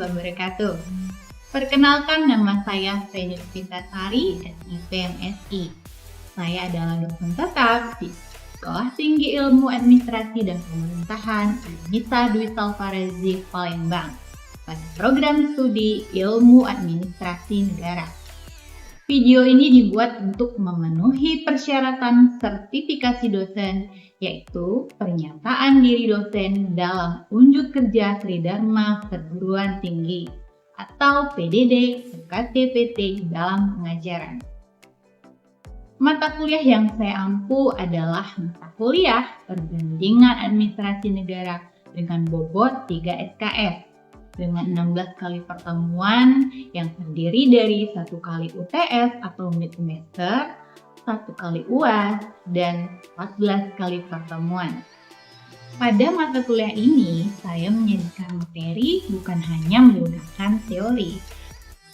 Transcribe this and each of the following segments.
wabarakatuh. Perkenalkan, nama saya Feni Sari, SIP MSI. Saya adalah dosen tetap di Sekolah Tinggi Ilmu Administrasi dan Pemerintahan Anissa Dwi Salvarezi, Palembang pada program studi Ilmu Administrasi Negara. Video ini dibuat untuk memenuhi persyaratan sertifikasi dosen, yaitu pernyataan diri dosen dalam unjuk kerja Tridharma Perguruan Tinggi atau PDD UKT-PT dalam pengajaran. Mata kuliah yang saya ampu adalah mata kuliah Perbandingan Administrasi Negara dengan bobot 3 SKS. Dengan 16 kali pertemuan yang terdiri dari 1 kali UTS atau mid semester, 1 kali UAS, dan 14 kali pertemuan. Pada mata kuliah ini, saya menyajikan materi bukan hanya menggunakan teori,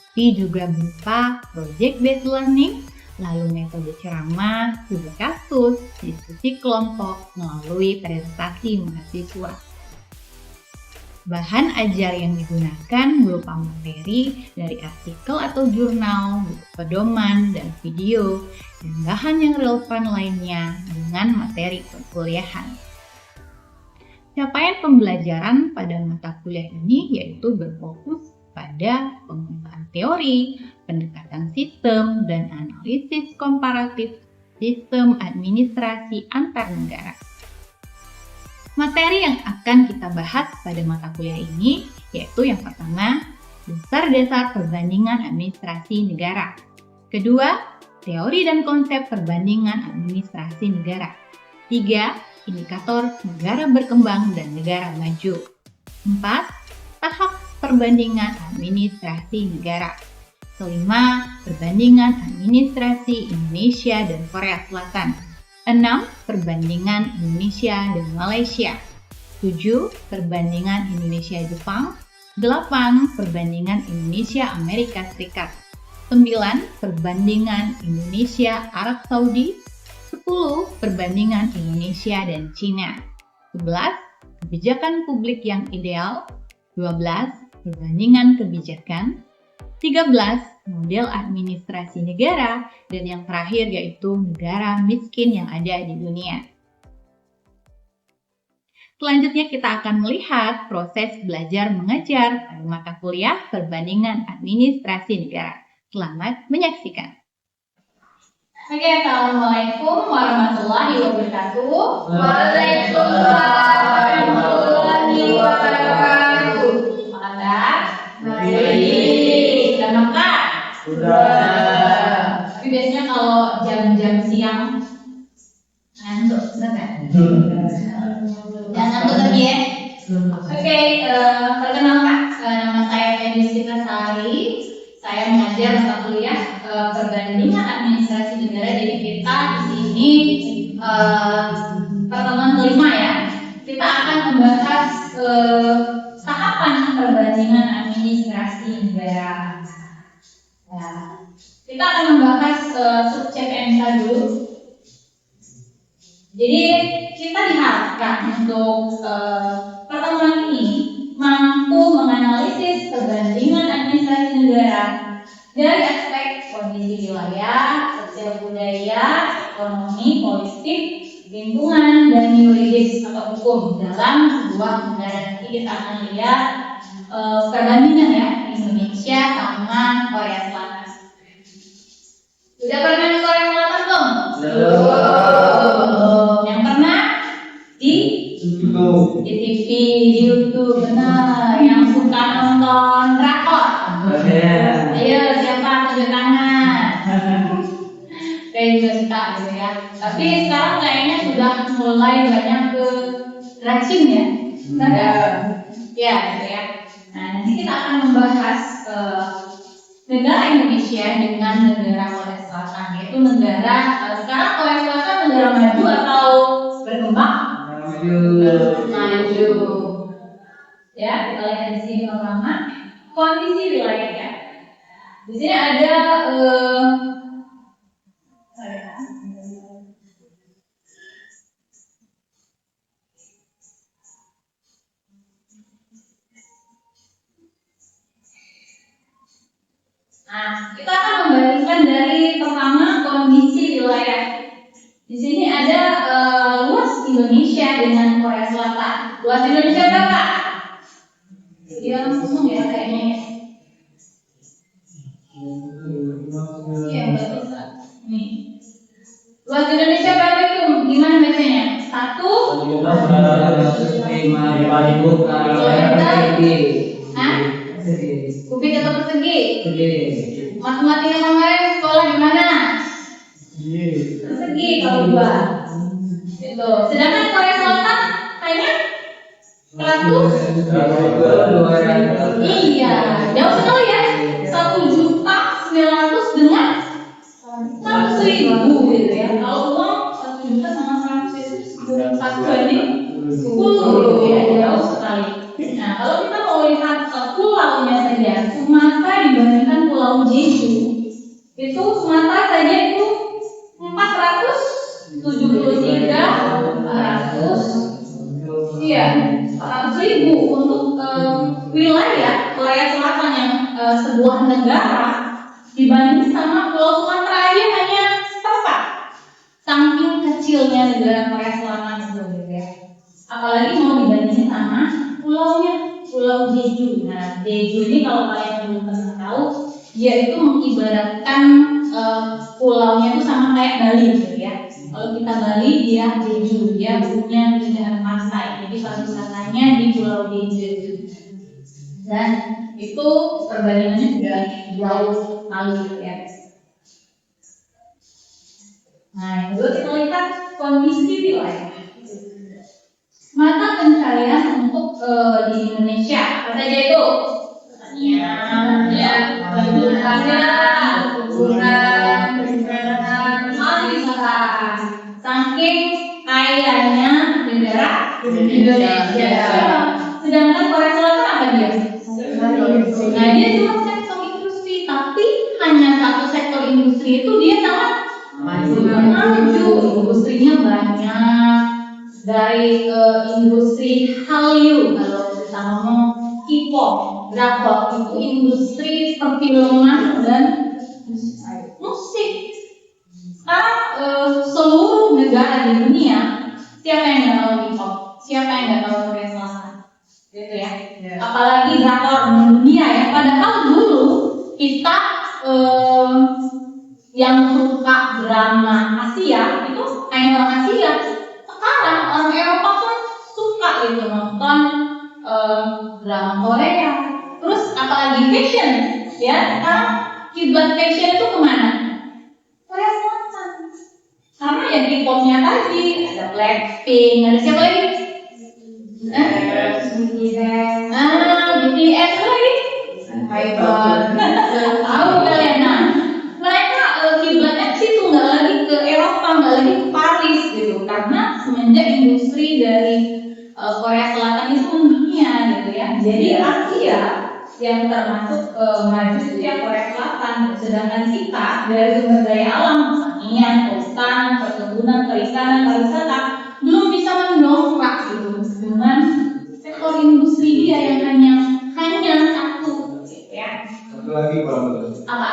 tapi juga berupa project based learning, lalu metode ceramah, studi kasus, diskusi kelompok melalui presentasi mahasiswa. Bahan ajar yang digunakan berupa materi dari artikel atau jurnal, buku pedoman, dan video, dan bahan yang relevan lainnya dengan materi perkuliahan. Capaian pembelajaran pada mata kuliah ini yaitu berfokus pada pengembangan teori, pendekatan sistem, dan analisis komparatif sistem administrasi antar negara. Materi yang akan kita bahas pada mata kuliah ini yaitu yang pertama, dasar-dasar perbandingan administrasi negara. Kedua, teori dan konsep perbandingan administrasi negara. 3, indikator negara berkembang dan negara maju. 4, tahap perbandingan administrasi negara. Kelima, perbandingan administrasi Indonesia dan Korea Selatan. 6. Perbandingan Indonesia dan Malaysia. 7. Perbandingan Indonesia-Jepang. 8. Perbandingan Indonesia-Amerika Serikat. 9. Perbandingan Indonesia-Arab Saudi. 10. Perbandingan Indonesia dan Cina. 11. Kebijakan publik yang ideal. 12. Perbandingan kebijakan. 13. Model administrasi negara, dan yang terakhir yaitu negara miskin yang ada di dunia. Selanjutnya kita akan melihat proses belajar mengajar pada mata kuliah Perbandingan Administrasi Negara. Selamat menyaksikan. Oke, Assalamualaikum warahmatullahi wabarakatuh. Waalaikumsalam warahmatullahi wabarakatuh. Apa kabar? Baik. Sudah makan? Sudah. Tapi biasanya kalau jam-jam siang ngantuk, benar nggak? Jangan ngantuk lagi ya. Oke, perkenalkan, nama saya Feni Sari. Saya mengajar mata kuliah Perbandingan Administrasi Negara. Jadi kita di sini pertemuan kelima ya. Kita akan membahas tahapan perbandingan administrasi negara. Nah, kita akan membahas subjek MK dulu. Jadi kita diharapkan untuk pertemuan ini mampu menganalisis perbandingan administrasi negara dari aspek kondisi wilayah, sosial budaya, ekonomi, politik, lingkungan, dan yuridis atau hukum dalam sebuah negara. Jadi kita akan lihat perbandingan ya Indonesia sama Korea Selatan. Sudah pernah ke Korea Selatan belum? Belum. Yang pernah di TV, di YouTube, benar. Yang suka nonton drakor. Ayo siapa tunjuk tangan. Saya juga suka gitu ya. Tapi sekarang kayaknya sudah mulai banyak ke racing ya. Benar? Ya, gitu ya. Nah, nanti kita akan membahas negara Indonesia dengan negara Korea Selatan, yaitu negara sekarang Korea Selatan negara maju atau berkembang? Maju. Ya, kita lihat di sini pertama kondisi wilayahnya. Di sini ada Nah, kita akan membandingkan dari pertama kondisi wilayah. Di sini ada luas Indonesia dengan Korea Selatan. Luas Indonesia berapa? Dia langsung ya kayaknya ya. Iya, nggak bisa. Nih. Luas Indonesia berapa itu? Gimana bacanya? 1 Hah? Kubik atau persegi? Matematika kemarin sekolah di mana? Persegi kalau gua. Itu. Sedangkan Korea Selatan kayaknya 100. Iya, jauh sekali ya. 1.900.000 dengan 100.000 gitu ya. Kalau uang 1 juta sama 100 itu satu banding 10 gitu ya, jauh sekali. Nah, kalau kita mau lihat pulaunya saja, Sumatera dibandingkan Pulau Jeju, itu Sumatera saja itu 473, 400, iya, 400.000 untuk wilayah Korea Selatan yang sebuah negara dibanding sama Pulau Sumatera aja hanya seperempat. Saking kecilnya negara Korea Selatan itu gitu ya. Apalagi mau dibandingin sama pulaunya, Pulau Jeju. Nah, Jeju ini kalau kalian belum pernah tahu, dia itu mengibaratkan pulaunya itu sama kayak Bali gitu ya. Kalau kita Bali, dia Jeju, dia punya keindahan pantai. Jadi pariwisatanya di Pulau Jeju. Dan itu perbandingannya juga jauh sekali gitu ya. Nah, yang kedua kita lihat kondisi wilayah. Mata pencarian untuk di Indonesia apa saja itu? Pertanian, ya, perkebunan, pariwisata. Saking kayanya negara Indonesia. Sedangkan Korea Selatan apa dia? Nah, dia cuma sektor industri, tapi hanya satu sektor industri itu dia sangat maju. Industrinya banyak. Dari industri Hallyu, kalau kita ngomong K-pop, drakor, itu industri perfilman dan musik. Sekarang seluruh negara di dunia, siapa yang nggak tahu K-pop? Siapa yang nggak tahu Korea Selatan? Gitu ya. Apalagi drakor dunia ya. Padahal dulu kita yang suka drama Asia itu hanya orang Asia. Sekarang orang Eropa pun suka gitu nonton drama Korea. Terus apalagi fashion ya. Sekarang kiblat fashion itu kemana? Korea Selatan. Karena ya K-popnya tadi ada Blackpink, ada siapa lagi? BTS lagi. Tahu kalian? Nah, mereka kiblatnya ke situ, nggak lagi ke Eropa, nggak lagi ke Paris gitu, karena semenjak industri dari Korea Selatan itu mendunia gitu ya. Jadi Asia yang termasuk maju itu ya Korea Selatan. Sedangkan kita dari sumber daya alam, pertanian, kehutanan, perkebunan, perikanan, pariwisata belum bisa mendongkrak gitu dengan sektor industri dia yang hanya satu gitu ya. Satu lagi Pak. Apa?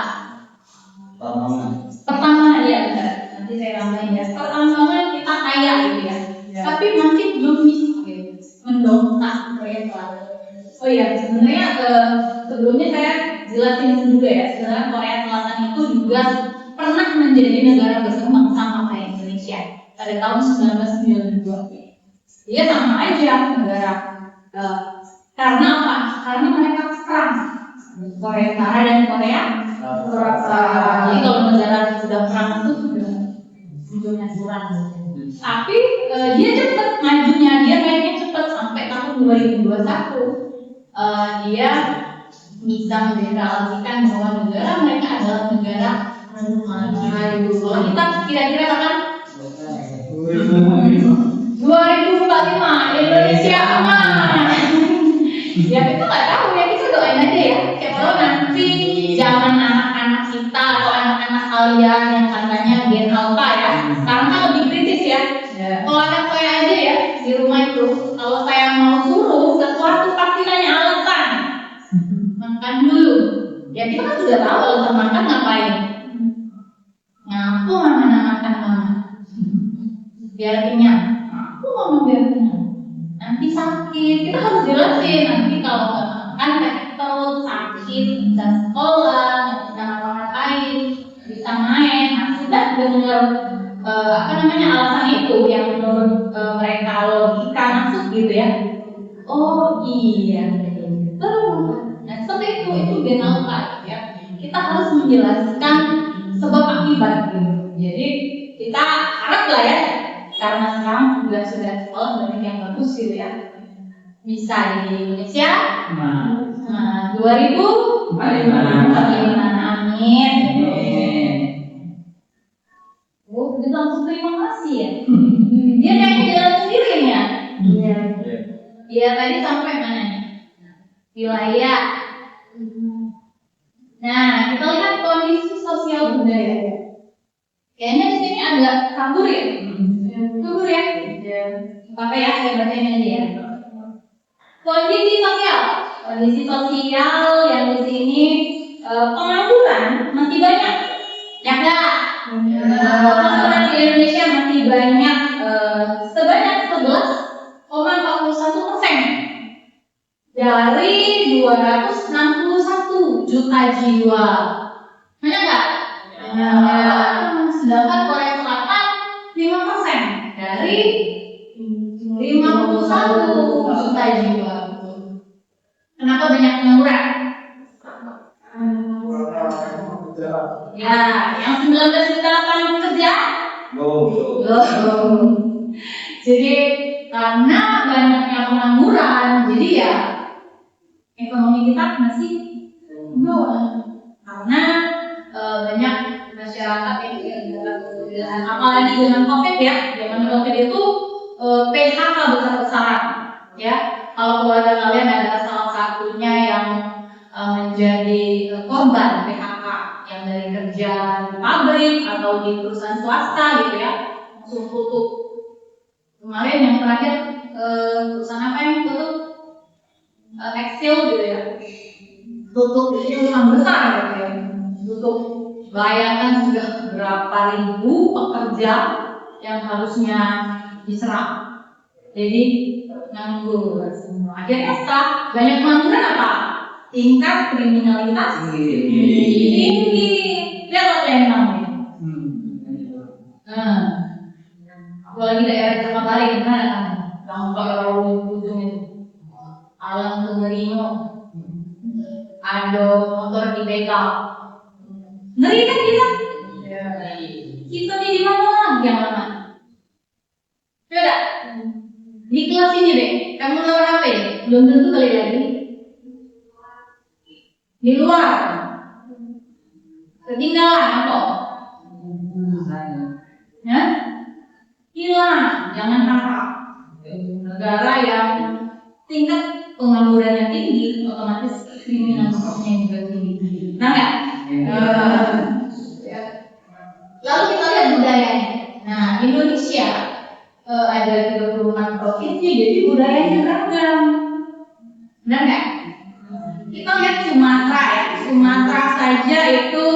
Pertambangan. Pertambangan ya benar. Nanti saya tambahin ya. Pertambangan kita kaya gitu ya. Tapi masih belum bisa gitu mendongkrak Korea Selatan. Oh iya, sebenarnya sebelumnya saya jelasin juga ya. Sebenarnya Korea Selatan itu juga pernah menjadi negara berkembang sama kayak Indonesia pada tahun 1992. Dia sama aja negara. Karena apa? Karena mereka perang. Korea Utara dan Korea Selatan. Jadi kalau negara sudah perang itu sudah ujungnya kurang. Tapi dia cepat majunya, dia naiknya cepat sampai tahun 2021. Dia bisa mendeklarasikan bahwa negara mereka adalah negara maju. Kalau kita kira-kira kapan? 2045 Indonesia aman. Ya kita nggak tahu ya, kita doain aja ya. Siapa tahu nanti zaman anak-anak kita atau anak-anak kalian yang katanya gen alpha ya, sekarang kan lebih kritis ya. Kalau anak saya aja ya di rumah itu, kalau saya mau suruh sesuatu pasti nanya alasan. Makan dulu. Ya kita kan sudah tahu alasan makan ngapain. Ngaku mama makan mama. Biar kenyang. Ngaku mama biar kenyang. Nanti sakit. Kita harus jelasin. Nanti kalau nggak makan sakit perut, sakit, bisa sekolah, nggak bisa ngapa-ngapain, nggak bisa main. Nah, sudah dengar alasan itu yang menurut mereka logika masuk gitu ya. Oh iya, betul. Nah seperti itu general ya. Kita harus menjelaskan sebab akibat gitu. Jadi kita harap lah ya, karena sekarang sudah sekolah banyak yang bagus gitu ya. Bisa di Indonesia. Nah 2045. Amin. Oh, kita langsung terima kasih ya. Dia kayaknya jalan sendiri ya. Iya. Iya tadi sampai mana nih? Wilayah. Nah, kita lihat kondisi sosial budaya. Kayaknya di sini agak kabur ya. Kabur ya. Apa ya? Saya bacain aja ya. Kondisi sosial yang di sini pengangguran masih banyak. Ya enggak? Pengangguran di Indonesia masih banyak, sebanyak 11,41% dari 261 juta jiwa. Banyak nggak? Sedangkan Korea Selatan 5% dari 51 juta jiwa. Kenapa banyak pengangguran? Ya, yang 19 juta lapangan kerja. Jadi karena banyaknya pengangguran, jadi ya ekonomi kita masih bawah. Karena banyak masyarakat yang apalagi dengan COVID ya, zaman COVID itu PHK besar-besaran. Ya, kalau keluarga kalian ada salah satunya yang menjadi korban PHK, yang dari kerja di pabrik atau di perusahaan swasta gitu ya, langsung tutup. Kemarin yang terakhir perusahaan apa yang tutup? Tekstil gitu ya, tutup itu sangat besar gitu ya, tutup. Bayangkan sudah berapa ribu pekerja yang harusnya diserap, jadi nganggur semua. Akhirnya setelah banyak pengangguran apa? Tingkat kriminalitas tinggi. Lihat apa yang namanya. Apalagi daerah Jakabari gimana kan? Yang daerah ujung itu, Alang Tengeringo, ada motor dibegal. Ngeri kan kita? Kita di mana lagi yang lama? Coba di kelas ini deh, kamu lawan apa ya? Belum tentu kali lagi. Di luar, ketinggalan apa? Ya? Hilang, jangan harap. Negara yang tingkat penganggurannya tinggi, otomatis kriminalitasnya juga tinggi. Nah nggak? Lalu kita lihat budayanya. Nah Indonesia ada 36 provinsi, jadi budayanya beragam. Benar nggak? Kita lihat Sumatera ya. Sumatera saja itu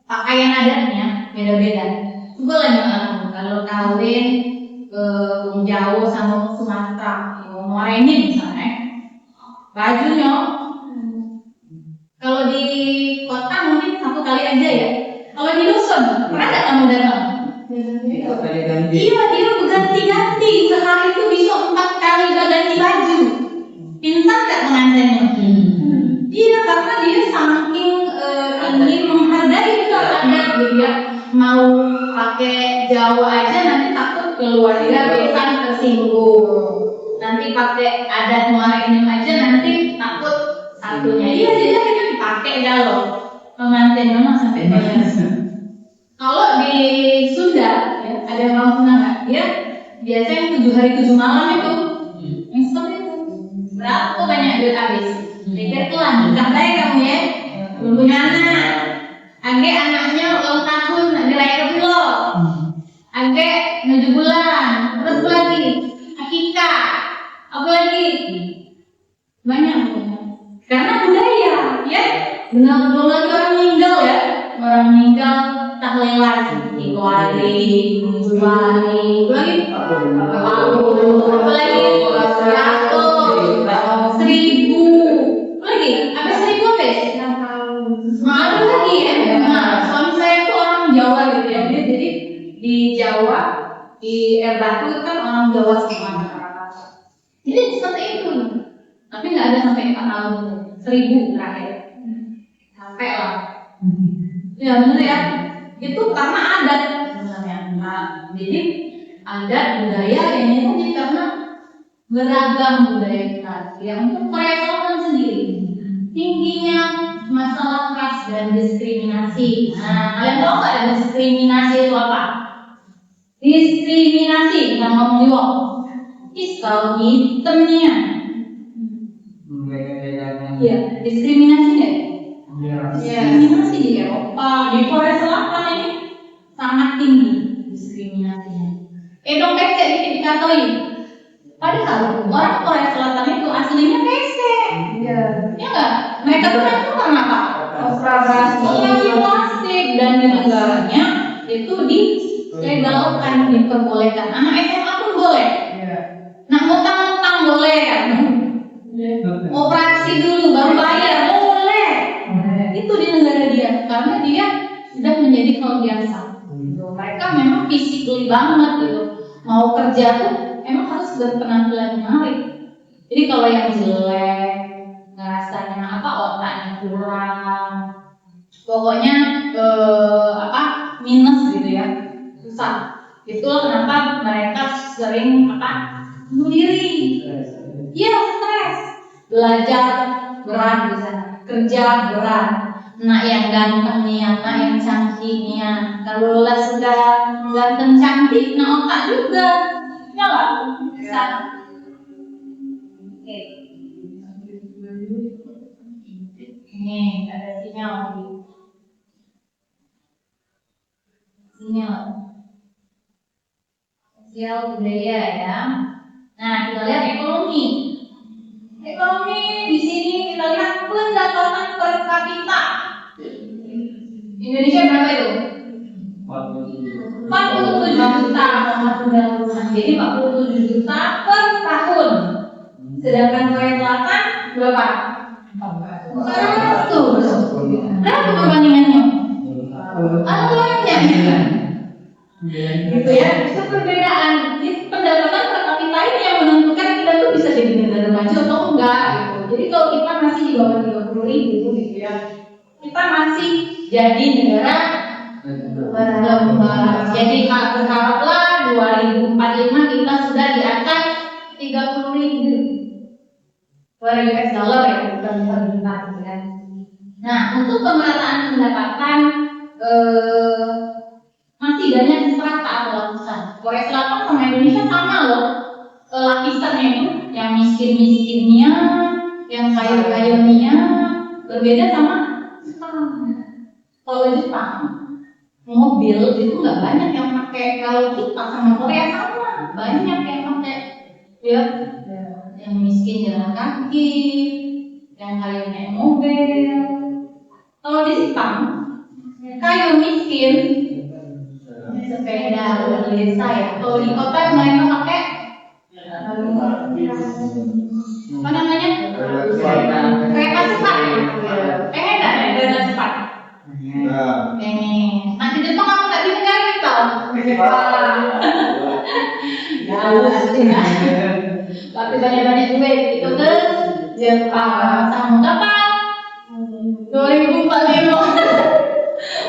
pakaian adatnya beda-beda. Coba lah kalau kawin ke Jawa sama Sumatera, Morenin misalnya, bajunya kalau di kota mungkin satu kali aja ya. Kalau di dusun pernah nggak kamu datang? Iya, dia berganti-ganti, sehari itu bisa 4 kali berganti baju. Pintar nggak pengantinnya? Iya, karena dia saking ingin menghargai itu adat gitu ya. Mau pakai Jawa aja nanti takut keluarga besan tersinggung. Nanti pakai adat Morenin aja nanti takut satunya. Iya, jadi itu dipakai galau pengantin memang sampai bayar. Kalau di Sunda ya, ada orang Sunda nggak? Dia biasanya 7 hari 7 malam itu yang seperti itu. Berapa banyak duit habis? Pikir tuh lah, nikah baik kamu ya, belum punya anak. Age anaknya ulang tahun, dirayain dulu. Age 7 bulan, terus lagi akikah, apa lagi? Banyak. Karena budaya Belum lagi orang meninggal ya, orang meninggal tahlilan 3 hari, 7 hari, lagi apalagi 100, 1000, lagi apa 1000 apa? Ada lagi ya. Nah, suami saya itu orang Jawa gitu ya, jadi di Jawa di Air Batu kan orang Jawa semua. Jadi seperti itu, tapi nggak ada sampai 4 tahun, 1000 terakhir. Sampai lah. Ya benar ya. Itu karena adat sebenarnya. Nah, jadi adat budaya yang itu jadi karena beragam budaya kita. Ya untuk Korea Selatan sendiri tingginya masalah ras dan diskriminasi. Nah, kalian tahu nggak diskriminasi itu apa? Diskriminasi yang ngomong di wong. Iskal hitamnya. Iya, diskriminasi deh. Ya, diskriminasi di Eropa, di Korea Selatan ini sangat tinggi diskriminasinya. Dong pesek dikatakan. Padahal orang Korea Selatan itu aslinya pesek. Iya. Ya nggak? Mereka tuh kan karena apa? Operasi plastik dan di negaranya itu dilegalkan, diperbolehkan. Anak SMA pun boleh. Nah, utang-utang boleh kan? Operasi dulu baru bayar boleh. Itu di negara dia karena dia sudah menjadi hal biasa. Mereka memang physically banget gitu. Mau kerja tuh emang harus berpenampilan menarik. Jadi kalau yang jelek, ngerasanya apa otaknya kurang, pokoknya minus gitu ya, susah. Itulah kenapa mereka sering bunuh diri. Iya, stres. Belajar berat di sana, kerja berat. Anak yang ganteng nih, anak yang cantik nih. Kalau sudah ganteng cantik, nah otak juga. Ya nggak? Bisa. Oke. Nih, ada sinyal lagi. Sinyal. Sosial budaya ya. Nah, kita lihat ekonomi. Ekonomi di sini kita lihat pendapatan per kapita. Indonesia berapa itu? 47 juta. Jadi 47 juta per tahun. Sedangkan Korea Selatan berapa? 100. Berapa perbandingannya? Ada banyak. Gitu ya. Itu perbedaan. Pendapatan per kapita ini yang menentukan kita tuh bisa jadi negara maju atau enggak gitu. Jadi kalau kita masih di bawah 30.000 gitu ya, kita masih jadi negara berkembang. Jadi berharaplah 2045 kita sudah di atas 30.000 per US dollar ya, bukan per juta kan. Nah, untuk pemerataan pendapatan masih banyak strata atau lapisan. Korea Selatan sama Indonesia sama loh. Lapisannya itu yang miskin-miskinnya, yang kaya-kayanya berbeda sama Jepang. Kalau Jepang mobil itu nggak banyak yang pakai. Kalau kita sama Korea sama, banyak yang pakai. Ya, yang miskin jalan kaki, yang kaya naik mobil. Kalau di Jepang, kaya miskin sepeda di desa ya. Kalau di kota mereka pakai apa namanya? Kereta cepat. Pengen nggak naik kereta cepat? Pengen. Nanti Jepang aku nggak bisa naik tau. Tapi banyak-banyak duit itu ke Jepang. Sama kapan? 2045.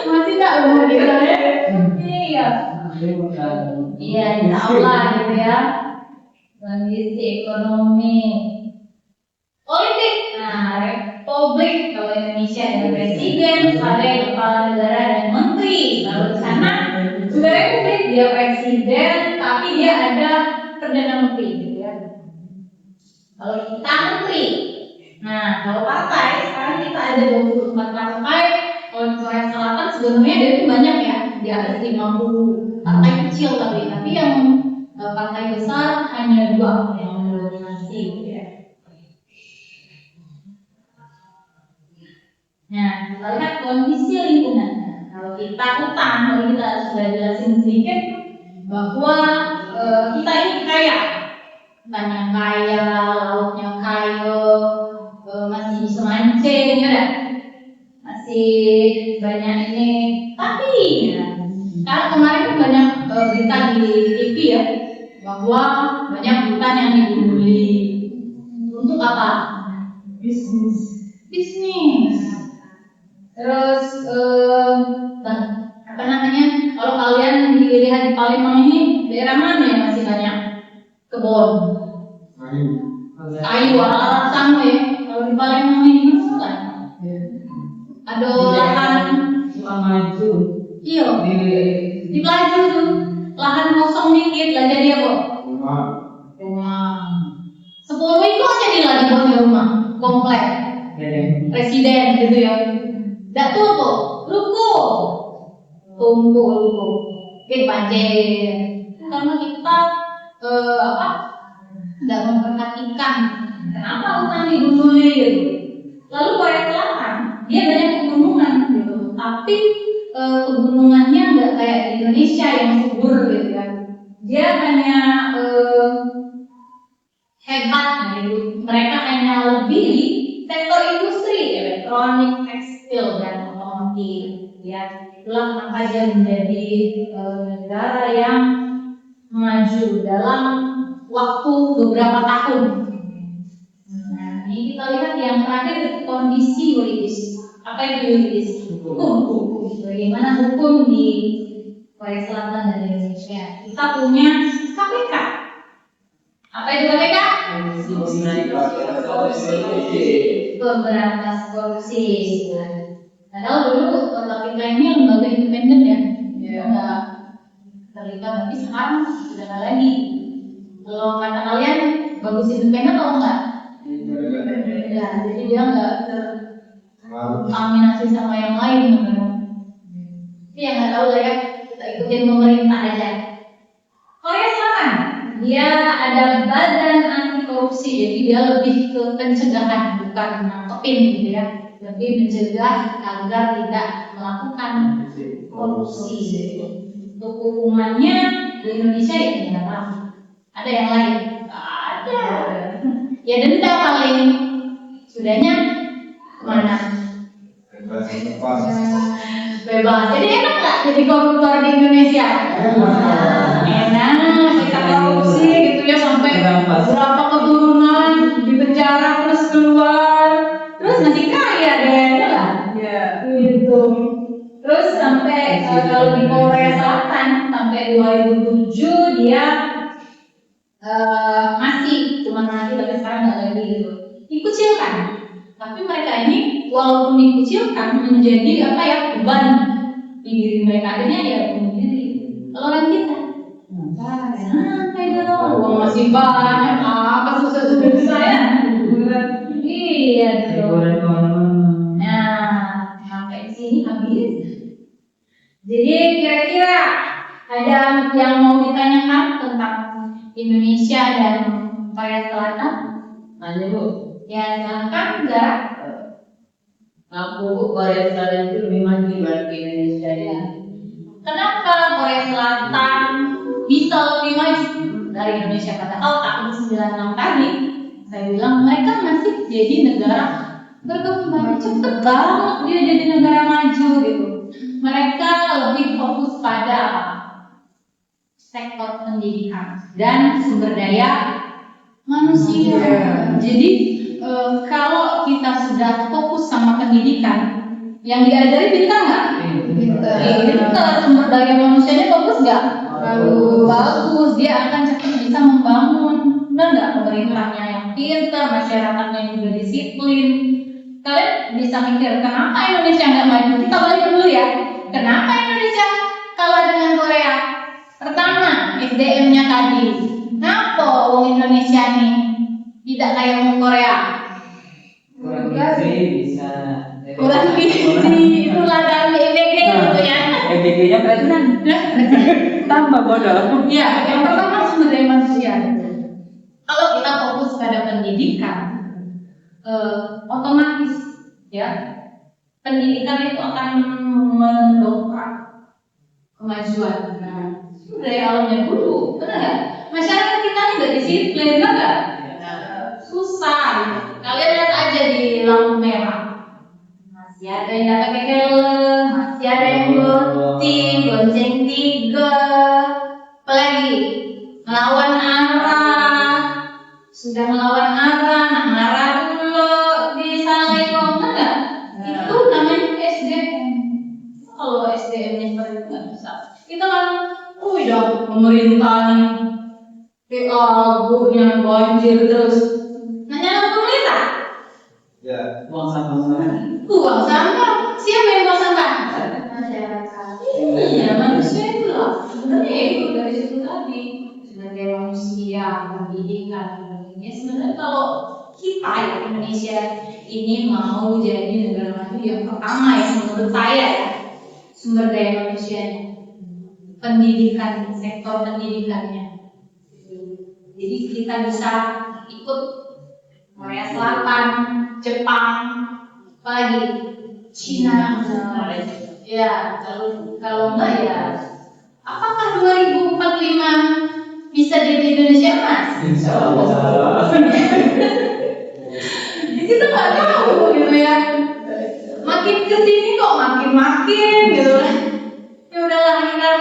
Masih tak umur kita ya? Iya. Iya, insya Allah gitu ya. Kondisi ekonomi, politik. Nah, republik kalau Indonesia ada presiden, sebagai kepala negara dan menteri. Lalu di sana juga republik, dia presiden, tapi dia ada perdana menteri, gitu ya. Kalau kita menteri. Nah, kalau partai, sekarang kita ada 24 partai. Kalau di Korea Selatan sebenarnya ada itu banyak ya, di atas 50 partai kecil tapi yang partai besar hanya 2 yang mendominasi gitu ya. Nah, kita lihat kondisi lingkungan. Kalau kita hutan, tadi kita sudah jelasin sedikit bahwa kita ini kaya, hutannya kaya, lautnya kaya, masih bisa mancing, ya kan? Masih banyak ini. Tapi, ya, karena kemarin kan banyak berita di TV ya, bahwa banyak hutan yang dibuli. Untuk apa? Bisnis. Terus apa namanya? Kalau kalian dilihat di Palembang ini daerah mana yang masih banyak kebun? Kayu, alat sama ya. Kalau di Palembang ini kan ada lahan maju iya di Pelaju tuh lahan kosong dikit lah jadi apa? Rumah. 10 itu aja dibuat rumah komplek residen gitu ya. Dak tuh apa? Ruko. Ruko. Banjir. Karena kita nggak memperhatikan kenapa hutan dibuli gitu. Lalu Korea Selatan dia banyak pegunungan gitu, tapi pegunungannya nggak kayak di Indonesia yang subur gitu kan. Dia hanya hebat gitu. Mereka hanya lebih di sektor industri, elektronik, tekstil dan otomotif. Ya, itulah kenapa dia menjadi negara yang maju dalam waktu beberapa tahun. Nah, ini kita lihat yang terakhir kondisi yuridis. Apa itu yuridis? Hukum. Bagaimana hukum di Korea Selatan dan Indonesia? Kita punya KPK. Apa itu KPK? Pemberantas korupsi. Padahal dulu KPK ini lembaga independen ya, nggak terlibat. Tapi sekarang sudah nggak lagi. Kalau kata kalian bagus independen atau enggak? Ya, jadi dia nggak terkontaminasi sama yang lain. Tapi yang nggak tahu lah ya, kita ikutin pemerintah aja. Korea Selatan, dia ada badan anti korupsi, jadi dia lebih ke pencegahan, bukan nangkepin gitu ya, lebih mencegah agar tidak melakukan korupsi. Untuk hukumannya di Indonesia ya penjara. Ada yang lain? Ada. Ya denda paling. Sudahnya kemana? Bebas. Jadi enak nggak jadi koruptor di Indonesia? Enak. Kita korupsi gitu ya sampai berapa keturunan di penjara terus keluar, terus masih kaya deh, ya lah. Gitu. Terus sampai kalau di Korea Selatan sampai 2007 dia masih tapi sekarang nggak lagi gitu. Dikucilkan. Tapi mereka ini walaupun dikucilkan menjadi apa ya beban di diri mereka, akhirnya ya bunuh diri. Kalau orang kita, kayak uang masih banyak, apa susah-susah saya? Iya tuh. Nah, sampai sini habis. Jadi kira-kira ada yang mau ditanyakan tentang Indonesia dan Korea Selatan? Nanya Bu. Ya silakan enggak. Aku Korea Selatan itu lebih maju dibanding Indonesia ya. Kenapa Korea Selatan bisa lebih maju dari Indonesia? Padahal tahun 96 tadi saya bilang mereka masih jadi negara berkembang, cepet banget dia jadi negara maju gitu. Mereka lebih fokus pada sektor pendidikan dan sumber daya manusia. Jadi kalau kita sudah fokus sama pendidikan, yang diajari pintar nggak? Pintar. Sumber daya manusianya bagus nggak? Bagus. Dia akan cepat bisa membangun. Benar nggak? Pemerintahnya yang pintar, masyarakatnya juga disiplin. Kalian bisa mikir kenapa Indonesia nggak maju? Kita balik dulu ya. Kenapa Indonesia kalah dengan Korea? Pertama, SDM-nya tadi. Kenapa orang Indonesia nih tidak kayak orang Korea? Kurang gizi bisa. Kurang gizi, itulah dari EBG gitu ya. EBG-nya keren. Tambah bodoh. Ya, yang pertama sumber daya manusia. Kalau kita fokus pada pendidikan, otomatis ya pendidikan itu akan mendongkrak kemajuan. Nah, dari alamnya dulu, benar nggak? Masyarakat kita ini nggak disiplin, benar nggak? Susah. Gitu. Kalian lihat aja di lampu merah, masih ada yang nggak pakai helm, masih ada yang gonceng tiga, apalagi melawan arah, sudah melawan arah, nak marah dulu disalahin ngomong nggak? Itu namanya SDM. Kalau SDM-nya seperti itu nggak bisa. Kita kan, udah pemerintahan aguhnya banjir terus. Nanya pemerintah? Ya, buang sampah. Buang sampah. Siapa yang buang sampah? Masyarakat. Iya, manusia itu lah. Sebenarnya itu dari situ tadi. Sebagai manusia, pendidikan, sebagainya. Sebenarnya kalau kita ya Indonesia ini mau jadi negara maju yang pertama ya menurut saya ya, sumber daya manusianya, pendidikan, sektor pendidikannya. Jadi kita bisa ikut Korea Selatan, Jepang, apalagi Cina, ya kalau enggak ya, apakah 2045 bisa jadi Indonesia emas? Insya Allah. Kita nggak tahu gitu ya. Makin kesini kok makin gitu kan. Ya udahlah, kita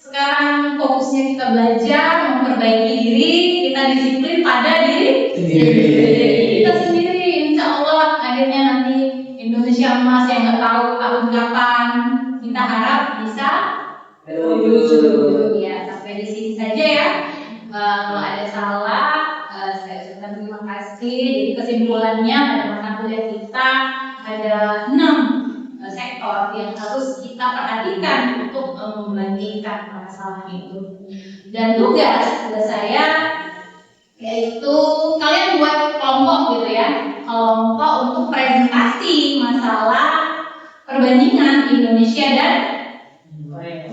sekarang fokusnya kita belajar, memperbaiki diri, kita disiplin pada diri kita sendiri. Insya Allah akhirnya nanti Indonesia emas yang nggak tahu tahun kapan. Kita harap bisa terwujud. Ya, sampai di sini saja ya. Kalau ada salah, saya ucapkan terima kasih. Jadi kesimpulannya pada mata kuliah kita ada 6 sektor yang harus kita perhatikan untuk membandingkan masalah itu. Dan tugas saya yaitu kalian buat kelompok gitu ya, kelompok untuk presentasi masalah perbandingan Indonesia dan Malaysia.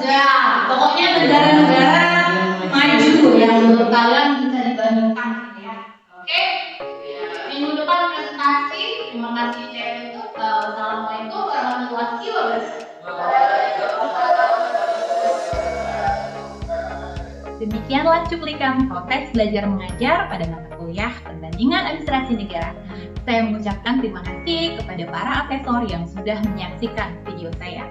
Ya, pokoknya negara-negara maju yang menurut kalian bisa dibandingkan ya. Oke? Minggu depan presentasi. Terima kasih saya tutup. Assalamualaikum warahmatullahi wabarakatuh. Demikianlah cuplikan proses belajar mengajar pada mata kuliah Perbandingan Administrasi Negara. Saya mengucapkan terima kasih kepada para asesor yang sudah menyaksikan video saya.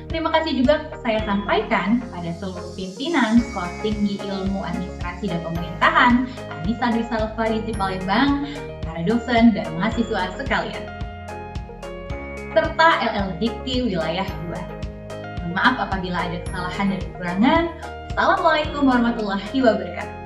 Terima kasih juga saya sampaikan pada seluruh pimpinan Sekolah Tinggi Ilmu Administrasi dan Pemerintahan Anissa Dwi Salvari di Palembang, para dosen dan mahasiswa sekalian, serta LL Dikti Wilayah 2. Maaf apabila ada kesalahan dan kekurangan. Assalamualaikum warahmatullahi wabarakatuh.